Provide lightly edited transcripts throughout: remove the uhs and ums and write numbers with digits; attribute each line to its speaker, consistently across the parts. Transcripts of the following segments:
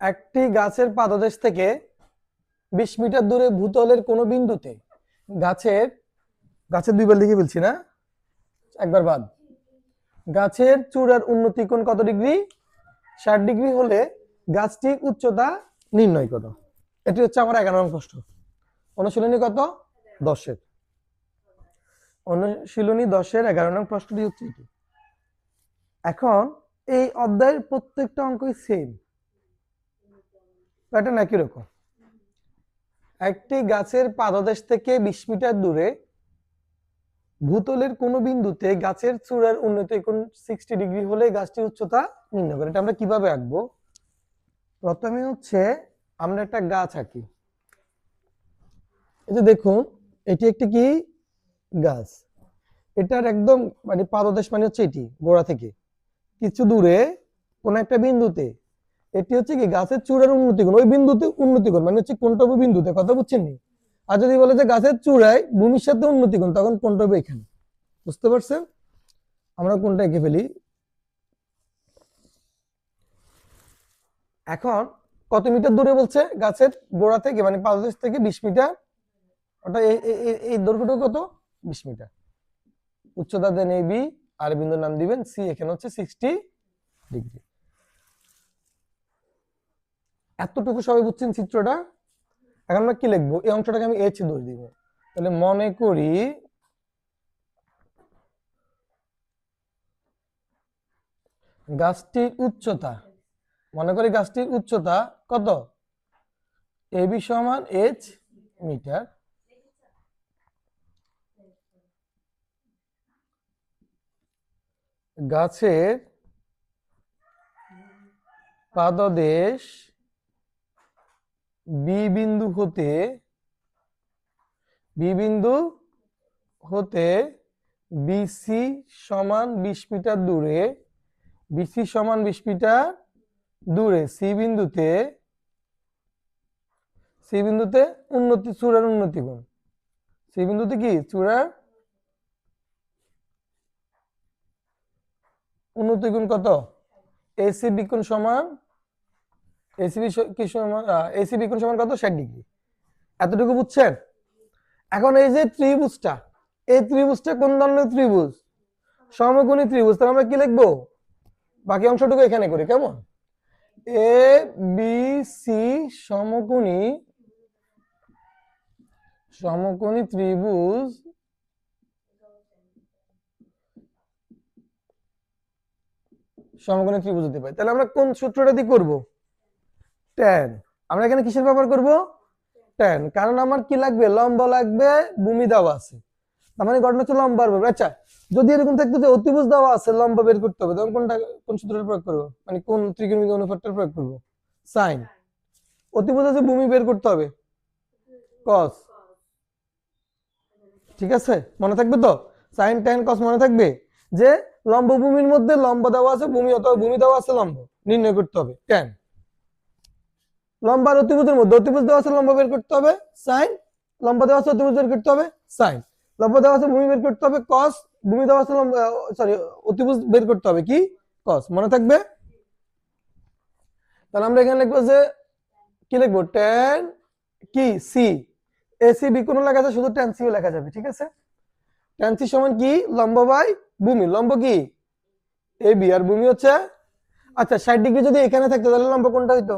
Speaker 1: একটি গাছের পাদদেশ থেকে 20 মিটার দূরে ভূতলের কোনো বিন্দুতে গাছের গাছের দুইবার লিখে বলছি না, একবার বাদ। গাছের চূড়ার উন্নতি কোণ কত ডিগ্রি? 60 ডিগ্রি হলে গাছটির উচ্চতা নির্ণয় করো। এটি হচ্ছে আমার 11 নং প্রশ্ন। অনুশীলনী কত? 10-এর। অনুশীলনী 10-এর 11 নং প্রশ্নটি হচ্ছে এটি। এখন এই অধ্যায়ের প্রত্যেকটা অঙ্কই সেম, প্যাটার্ন একই রকম। একটি গাছের পাদদেশ থেকে 20 মিটার দূরে ভূতলের কোনো বিন্দুতে গাছের চূড়ার উন্নতি কোণ 60 ডিগ্রি হলে গাছটির উচ্চতা নির্ণয় করে। এটা আমরা কিভাবে আঁকবো? প্রথমে হচ্ছে আমরা একটা গাছ আঁকি। এই যে দেখুন, এটি একটি কি গাছ। এটার একদম মানে পাদদেশ মানে হচ্ছে এটি গোড়া থেকে কিছু দূরে কোন একটা বিন্দুতে, এটি হচ্ছে কি গাছের চূড়ার উন্নতি কোণ। ওই বিন্দুতে উন্নতি কোণ মানে হচ্ছে কোনটা হবে বিন্দুতে, কথা বুঝছেন নি? আর যদি বলে যে গাছের চূড়ায় ভূমির সাথে উন্নতি কোণ, তখন কোনটা হবে এখানে। বুঝতে পারছেন? আমরা কোনটা এঁকে ফেলি। এখন কত মিটার দূরে বলছে? গাছের গোড়া থেকে মানে পাদদেশ থেকে 20 মিটার। ওটা এই দৈর্ঘ্যটা কত? 20 মিটার। উচ্চতা দেন এ বি, আর বিন্দুর নাম দিবেন সি। এখানে হচ্ছে 60 ডিগ্রি। এতটুকু সবাই বুঝছেন চিত্রটা? এখন আমরা কি লিখবো? এই অংশটাকে আমি এইচ ধরে দিব। তাহলে মনে করি গাছটির উচ্চতা, মনে করি গাছটির উচ্চতা কত? এ বি সমান এইচ মিটার। গাছের পাদদেশ বি বিন্দু হতে বিসি সমান 20 মিটার দূরে, বিসি সমান 20 মিটার দূরে সি বিন্দুতে উন্নতি চূড়ার উন্নতি কোণ। সি বিন্দুতে কি চূড়ার উন্নতি কোণ কত? এসিবি কোণ সমান এসিবি কোণ সমান কত? 60 ডিগ্রি। এতটুকু বুঝছেন? এখন এই যে ত্রিভুজটা, এই ত্রিভুজটা কোন ধরনের ত্রিভুজ? সমকোণী ত্রিভুজ। তাহলে আমরা কি লিখবো? বাকি অংশটুকু এখানে করি, কেমন? এ বি সি সমকোণী ত্রিভুজ হতে পারে। তাহলে আমরা কোন সূত্রটা দিয়ে করব? ট্যান। আমরা এখানে কিসের ব্যবহার করব? ট্যান। কারণ আমার কি লাগবে? লম্ব লাগবে, ভূমি দেওয়া আছে। তার মানে ঘটনা হচ্ছে লম্ব আর ভূমি। আচ্ছা, যদি এরকম থাকতো যে অতিভুজ দেওয়া আছে, লম্ব বের করতে হবে, তখন কোন সূত্রটা প্রয়োগ করব? মানে কোন ত্রিকোণমিতিক অনুপাতটা প্রয়োগ করব? সাইন। অতিভুজ আছে, ভূমি বের করতে হবে, কস। ঠিক আছে, মনে থাকবে তো? সাইন ট্যান কস মনে থাকবে যে লম্ব ভূমির মধ্যে লম্ব দেওয়া আছে, ভূমি অথবা ভূমি দেওয়া আছে, লম্ব নির্ণয় করতে হবে ট্যান। লম্ব আর অতিভুজের মধ্যে অতিভুজ দেওয়া আছে, লম্ব বের করতে হবে সাইন। লম্ব দেওয়া আছে, অতিভুজ বের করতে হবে সাইন। লম্ব দেওয়া আছে, ভূমি বের করতে হবে কস। ভূমি দেওয়া আছে, অতিভুজ বের করতে হবে কি? কস। মনে থাকবে? তাহলে আমরা এখানে লিখবো যে কি লিখবো? ট্যান কি সি। এসি বি কোন লেখা আছে, শুধু ট্যান সিও লেখা যাবে। ঠিক আছে, ট্যান সি সমান কি? লম্ব বাই ভূমি। লম্ব কি? এ বি, আর ভূমি হচ্ছে, আচ্ছা 60 ডিগ্রি যদি এখানে থাকতো তাহলে লম্ব কোনটা হইতো?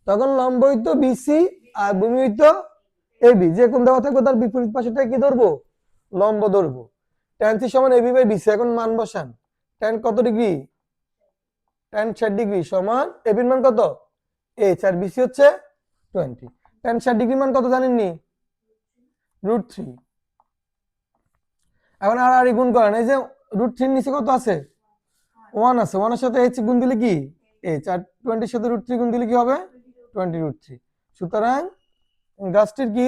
Speaker 1: তখন লম্ব হইতো বিসি আর ভূমি হইতো এবি। যে কোন দেওয়া থাকবে তার বিপরীত পাশেটা কি ধরবো? লম্ব ধরবো। ট্যান সি সমান এবি বাই বিসি। এখন মান বসান। ট্যান কত ডিগ্রি? ট্যান 60 ডিগ্রি সমান এবির মান কত? এইচ, আর বিসি হচ্ছে 20। ট্যান 60 ডিগ্রি মান কত জানেননি? √3। এখন আর গুণ করেন। এই যে √3 নিচে কত আছে? 1 আছে। 1 এর সাথে এইচ গুণ দিলে কি? এইচ। আর 20 এর সাথে √3 গুণ দিলে কি হবে? 20√3। সুতরাং গাছটির কি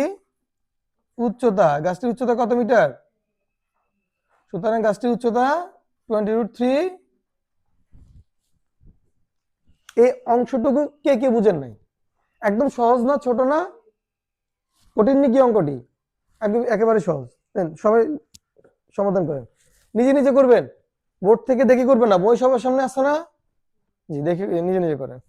Speaker 1: উচ্চতা? গাছটির উচ্চতা কত মিটার? সুতরাং গাছটির উচ্চতা 20√3। এই অংশটুকু কে কে বুঝেন নাই? একদম সহজ না? ছোট না? কঠিন নাকি অঙ্কটি? একেবারে সহজ। সবাই সমাধান করেন, নিজে নিজে করবেন, বোর্ড থেকে দেখে করবেন না। বই সবার সামনে আসছে না? জি, দেখে নিজে নিজে করেন।